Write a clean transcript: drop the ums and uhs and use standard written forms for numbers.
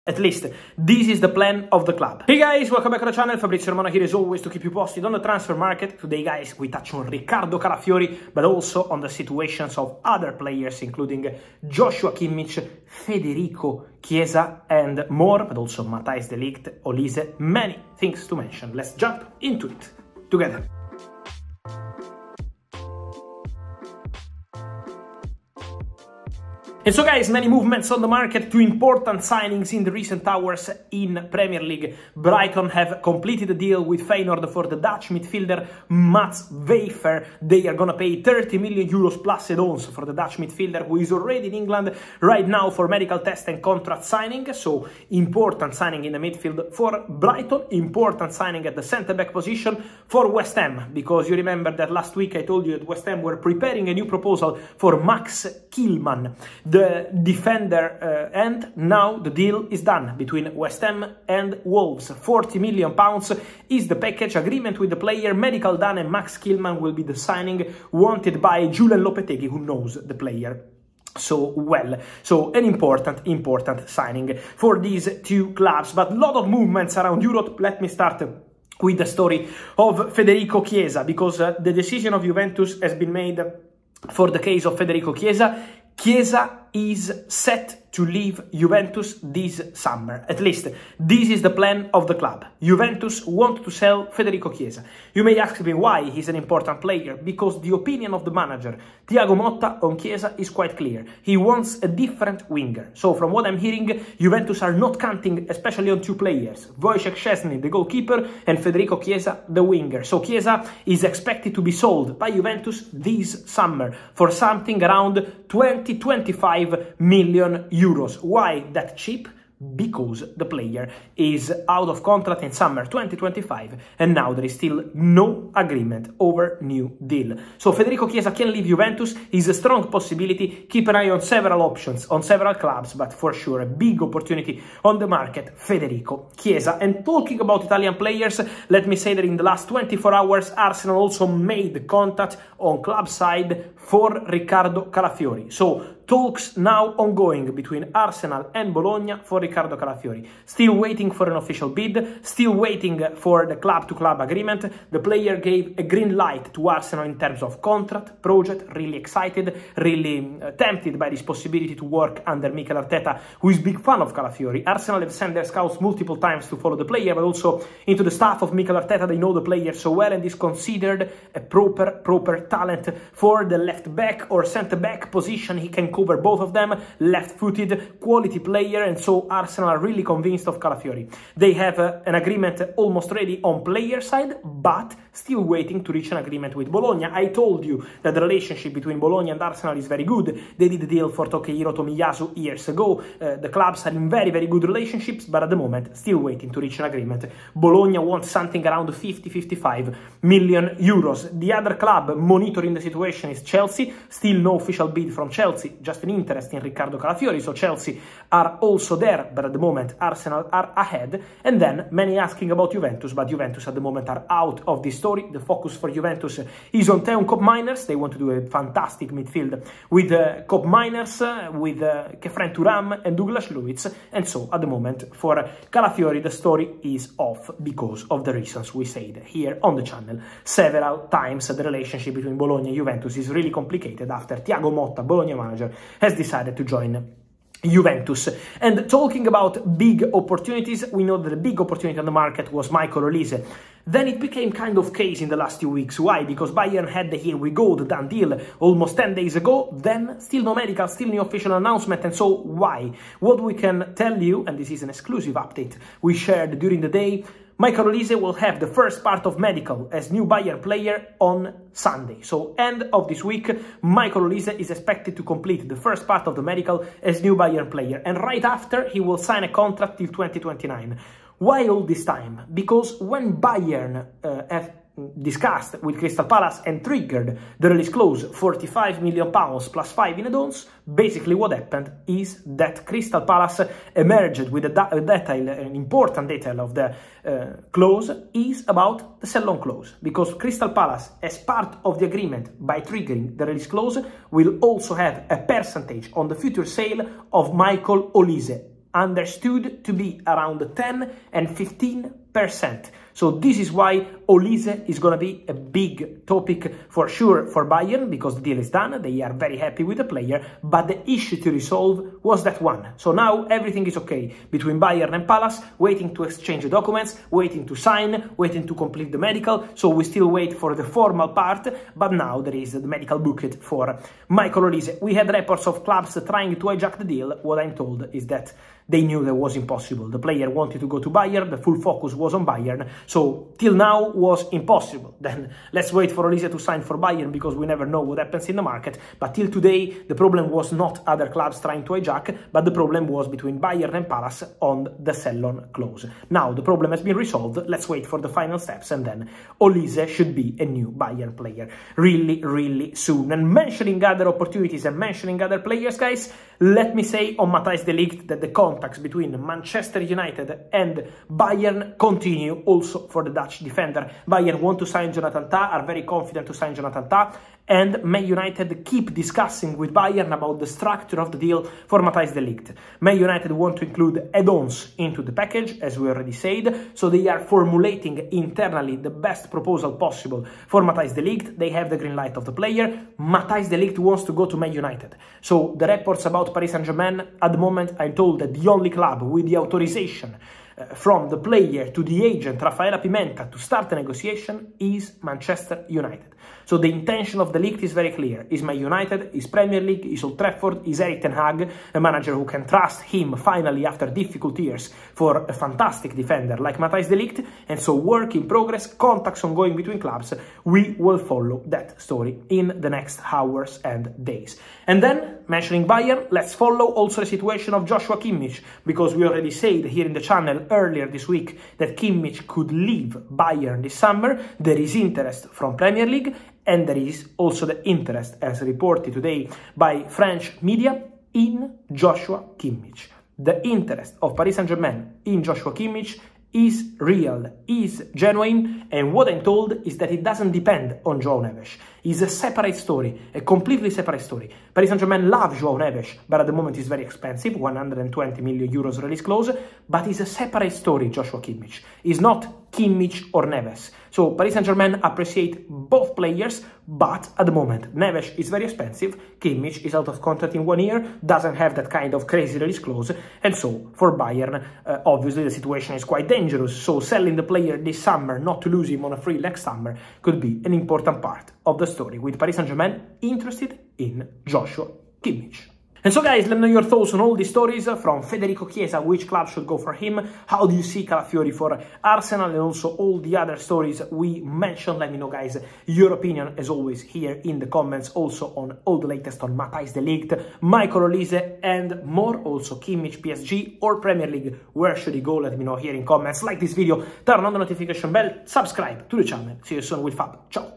At least, this is the plan of the club. Hey guys, welcome back to the channel. Fabrizio Romano here as always to keep you posted on the transfer market. Today guys, we touch on Riccardo Calafiori, but also on the situations of other players, including Joshua Kimmich, Federico Chiesa, and more, but also Matthijs de Ligt, Olise, many things to mention. Let's jump into it together. And so guys, many movements on the market, two important signings in the recent hours in Premier League. Brighton have completed a deal with Feyenoord for the Dutch midfielder Mats Wefer. They are gonna pay 30 million euros plus add-ons for the Dutch midfielder who is already in England right now for medical test and contract signing. So important signing in the midfield for Brighton, important signing at the centre-back position for West Ham, because you remember that last week I told you that West Ham were preparing a new proposal for Max Kilman, the defender, and now the deal is done between West Ham and Wolves. 40 million pounds is the package, agreement with the player, medical done, and Max Kilman will be the signing wanted by Julian Lopetegui, who knows the player so well. So an important signing for these two clubs, but a lot of movements around Europe. Let me start with the story of Federico Chiesa, because the decision of Juventus has been made for the case of Federico Chiesa. Chiesa is set to leave Juventus this summer. At least, this is the plan of the club. Juventus want to sell Federico Chiesa. You may ask me why he's an important player. Because the opinion of the manager, Thiago Motta, on Chiesa is quite clear. He wants a different winger. So from what I'm hearing, Juventus are not counting especially on two players. Wojciech Szczesny, the goalkeeper, and Federico Chiesa, the winger. So Chiesa is expected to be sold by Juventus this summer for something around 20-25 million euros. Why that cheap? Because the player is out of contract in summer 2025 and now there is still no agreement over new deal. So Federico Chiesa can leave Juventus. Is a strong possibility. Keep an eye on several options, on several clubs, but for sure a big opportunity on the market, Federico Chiesa. And talking about Italian players, let me say that in the last 24 hours Arsenal also made contact on club side for Riccardo Calafiori. So talks now ongoing between Arsenal and Bologna for Riccardo Calafiori. Still waiting for an official bid, still waiting for the club-to-club agreement. The player gave a green light to Arsenal in terms of contract, project, really excited, really tempted by this possibility to work under Mikel Arteta, who is a big fan of Calafiori. Arsenal have sent their scouts multiple times to follow the player, but also into the staff of Mikel Arteta. They know the player so well and is considered a proper talent for the left-back or centre-back position. He can cover both of them, left-footed, quality player, and so Arsenal are really convinced of Calafiori. They have an agreement almost ready on player side, but still waiting to reach an agreement with Bologna. I told you that the relationship between Bologna and Arsenal is very good. They did a deal for Takehiro Tomiyasu years ago. The clubs are in very good relationships, but at the moment still waiting to reach an agreement. Bologna wants something around 50-55 million euros. The other club monitoring the situation is Chelsea. Still no official bid from Chelsea, just an interest in Riccardo Calafiori, so Chelsea are also there, but at the moment Arsenal are ahead. And then many asking about Juventus, but Juventus at the moment are out of this story. The focus for Juventus is on Teun Koopmeiners. They want to do a fantastic midfield with Koopmeiners, with Kefren Turam and Douglas Luiz, and so at the moment for Calafiori the story is off because of the reasons we said here on the channel several times. The relationship between Bologna and Juventus is really complicated after Thiago Motta, Bologna manager, has decided to join Juventus. And talking about big opportunities, we know that the big opportunity on the market was Michael Olise. Then it became kind of case in the last 2 weeks. Why? Because Bayern had the here we go, the done deal almost 10 days ago. Then still no medical, still no official announcement. And so why? What we can tell you, and this is an exclusive update we shared during the day, Michael Olise will have the first part of medical as new Bayern player on Sunday. So end of this week, Michael Olise is expected to complete the first part of the medical as new Bayern player. And right after, he will sign a contract till 2029. Why all this time? Because when Bayern have discussed with Crystal Palace and triggered the release clause, 45 million pounds plus 5 in add-ons, basically what happened is that Crystal Palace emerged with an important detail of the clause is about the sell-on clause, because Crystal Palace, as part of the agreement by triggering the release clause, will also have a percentage on the future sale of Michael Olise. understood to be around 10 and 15%. So this is why Olise is going to be a big topic for sure for Bayern, because the deal is done. They are very happy with the player, but the issue to resolve was that one. So now everything is okay between Bayern and Palace, waiting to exchange the documents, waiting to sign, waiting to complete the medical. So we still wait for the formal part, but now there is the medical booklet for Michael Olise. We had reports of clubs trying to hijack the deal. What I'm told is that they knew that was impossible. The player wanted to go to Bayern, the full focus was on Bayern, so till now was impossible. Then let's wait for Olise to sign for Bayern, because we never know what happens in the market. But till today, the problem was not other clubs trying to hijack, but the problem was between Bayern and Palace on the sell-on clause. Now the problem has been resolved, let's wait for the final steps, and then Olise should be a new Bayern player really, really soon. And mentioning other opportunities and mentioning other players, guys, let me say on Matthijs de Ligt that the contacts between Manchester United and Bayern continue also for the Dutch defender. Bayern want to sign Jonathan Tah, are very confident to sign Jonathan Tah, and Man United keep discussing with Bayern about the structure of the deal for Matthijs de Ligt. Man United want to include add-ons into the package, as we already said, so they are formulating internally the best proposal possible for Matthijs de Ligt. They have the green light of the player. Matthijs de Ligt wants to go to Man United. So the reports about Paris Saint-Germain, at the moment I'm told that the only club with the authorization from the player to the agent Rafaela Pimenta to start the negotiation is Manchester United. So the intention of the Ligt is very clear. Is Man United, is Premier League, is Old Trafford, is Erik ten Hag, a manager who can trust him finally after difficult years for a fantastic defender like Matthijs de Ligt. And so work in progress, contacts ongoing between clubs. We will follow that story in the next hours and days. And then, mentioning Bayern, let's follow also the situation of Joshua Kimmich, because we already said here in the channel earlier this week that Kimmich could leave Bayern this summer. There is interest from Premier League, and there is also the interest, as reported today by French media, in Joshua Kimmich. The interest of Paris Saint-Germain in Joshua Kimmich is real, is genuine, and what I'm told is that it doesn't depend on João Neves. It's a separate story, a completely separate story. Paris Saint-Germain loves João Neves, but at the moment it's very expensive, 120 million euros release clause, but it's a separate story, Joshua Kimmich. It's not Kimmich or Neves. So Paris Saint-Germain appreciate both players, but at the moment Neves is very expensive, Kimmich is out of contract in 1 year, doesn't have that kind of crazy release clause, and so for Bayern, obviously the situation is quite dangerous, so selling the player this summer, not to lose him on a free next summer, could be an important part of the story, with Paris Saint-Germain interested in Joshua Kimmich. And so guys, let me know your thoughts on all these stories from Federico Chiesa, which club should go for him, how do you see Calafiori for Arsenal, and also all the other stories we mentioned. Let me know guys your opinion as always here in the comments, also on all the latest on Matthijs de Ligt, Michael Olise and more, also Kimmich, PSG or Premier League, where should he go? Let me know here in comments, like this video, turn on the notification bell, subscribe to the channel. See you soon with Fab, ciao!